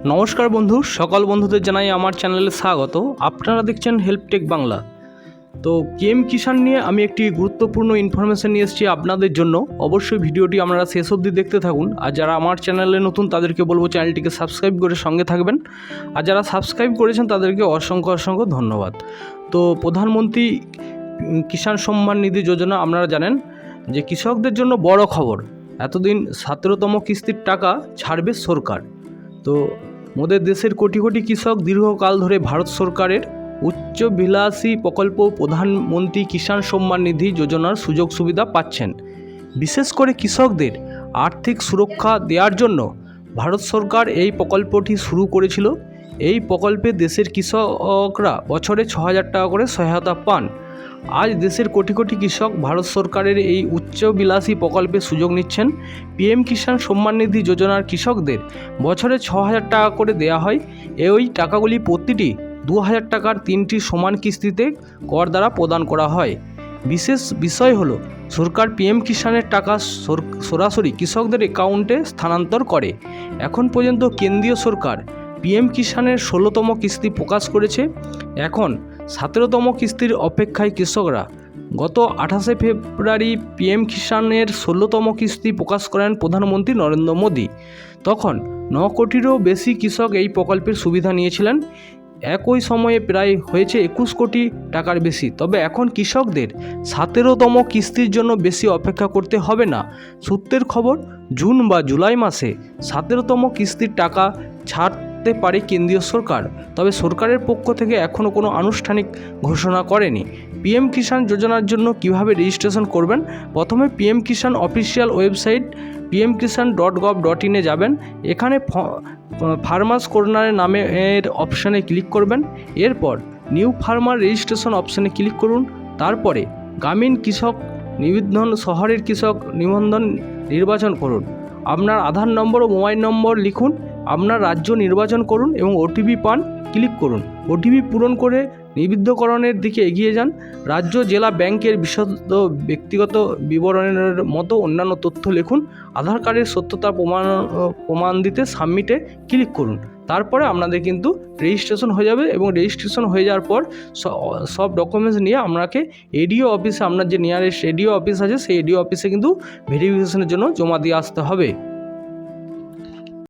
নমস্কার বন্ধু, সকল বন্ধুদের জানাই আমার চ্যানেলে স্বাগত। আপনারা দেখছেন হেল্পটেক বাংলা। তো পিএম কিষাণ নিয়ে আমি একটি গুরুত্বপূর্ণ ইনফরমেশন নিয়ে এসেছি আপনাদের জন্য। অবশ্যই ভিডিওটি আপনারা শেষ অবধি দেখতে থাকুন। আর যারা আমার চ্যানেলে নতুন তাদেরকে বলবো চ্যানেলটিকে সাবস্ক্রাইব করে সঙ্গে থাকবেন। আর যারা সাবস্ক্রাইব করেছেন তাদেরকে অসংখ্য অসংখ্য ধন্যবাদ। তো প্রধানমন্ত্রী কিষাণ সম্মান নিধি যোজনা আপনারা জানেন যে কৃষকদের জন্য বড় খবর। এতদিন 17তম কিস্তির টাকা ছাড়বে সরকার। তো মোদের দেশের কোটি কোটি কৃষক দীর্ঘকাল ধরে ভারত সরকারের উচ্চবিলাসী প্রকল্প প্রধানমন্ত্রী কিষাণ সম্মান নিধি যোজনার সুযোগ সুবিধা পাচ্ছেন। বিশেষ করে কৃষকদের আর্থিক সুরক্ষা দেওয়ার জন্য ভারত সরকার এই প্রকল্পটি শুরু করেছিল। এই প্রকল্পে দেশের কৃষকরা বছরে 6,000 টাকা করে সহায়তা পান। আজ দেশের কোটি কোটি কৃষক ভারত সরকারের এই উচ্চবিলাসী প্রকল্পের সুযোগ নিচ্ছেন। পিএম কিষাণ সম্মান নিধি যোজনার কৃষকদের বছরে 6,000 টাকা করে দেওয়া হয়। এই টাকাগুলি প্রতিটি 2,000 টাকার 3টি সমান কিস্তিতে কর দ্বারা প্রদান করা হয়। বিশেষ বিষয় হলো সরকার পিএম কিষাণের টাকা সরাসরি কৃষকদের অ্যাকাউন্টে স্থানান্তর করে। এখন পর্যন্ত কেন্দ্রীয় সরকার পিএম কিষাণের 16তম কিস্তি প্রকাশ করেছে। এখন 17তম কিস্তির অপেক্ষায় কৃষকরা। গত 28শে ফেব্রুয়ারি পিএম কিষাণের 16তম কিস্তি প্রকাশ করেন প্রধানমন্ত্রী নরেন্দ্র মোদী। তখন 9 কোটিরও বেশি কৃষক এই প্রকল্পের সুবিধা নিয়েছিলেন। একই সময়ে প্রায় হয়েছে 21 কোটি টাকার বেশি। তবে এখন কৃষকদের 17তম কিস্তির জন্য বেশি অপেক্ষা করতে হবে না। সূত্রের খবর, জুন বা জুলাই মাসে 17তম কিস্তির টাকা ছাড়তে পারে কেন্দ্রীয় সরকার। তবে সরকারের পক্ষ থেকে এখনও কোনো আনুষ্ঠানিক ঘোষণা করেনি। পিএম কিষাণ যোজনার জন্য কিভাবে রেজিস্ট্রেশন করবেন? প্রথমে পিএম কিষাণ অফিসিয়াল ওয়েবসাইট pmkisan.gov.in এ যাবেন। এখানে ফার্মার্স কর্নারের নামের অপশানে ক্লিক করবেন। এরপর নিউ ফার্মার রেজিস্ট্রেশন অপশানে ক্লিক করুন। তারপরে গ্রামীণ কৃষক নিবন্ধন, শহরের কৃষক নিবন্ধন নির্বাচন করুন। আপনার আধার নম্বর ও মোবাইল নম্বর লিখুন। আপনার রাজ্য নির্বাচন করুন এবং ওটিপি পান, ক্লিক করুন। ওটিপি পূরণ করে নিবন্ধকরণের দিকে এগিয়ে যান। রাজ্য, জেলা, ব্যাংকের বিশদ ব্যক্তিগত বিবরণের মতো অন্যান্য তথ্য লিখুন। আধার কার্ডের সত্যতা প্রমাণ দিতে সাবমিটে ক্লিক করুন। তারপরে আপনাদের কিন্তু রেজিস্ট্রেশন হয়ে যাবে এবং রেজিস্ট্রেশন হয়ে যাওয়ার পর সব ডকুমেন্টস নিয়ে আপনাকে এডিও অফিসে, আপনার যে নিয়ারেস্ট এডিও অফিস আছে সেই এডিও অফিসে কিন্তু ভেরিফিকেশনের জন্য জমা দিয়ে আসতে হবে।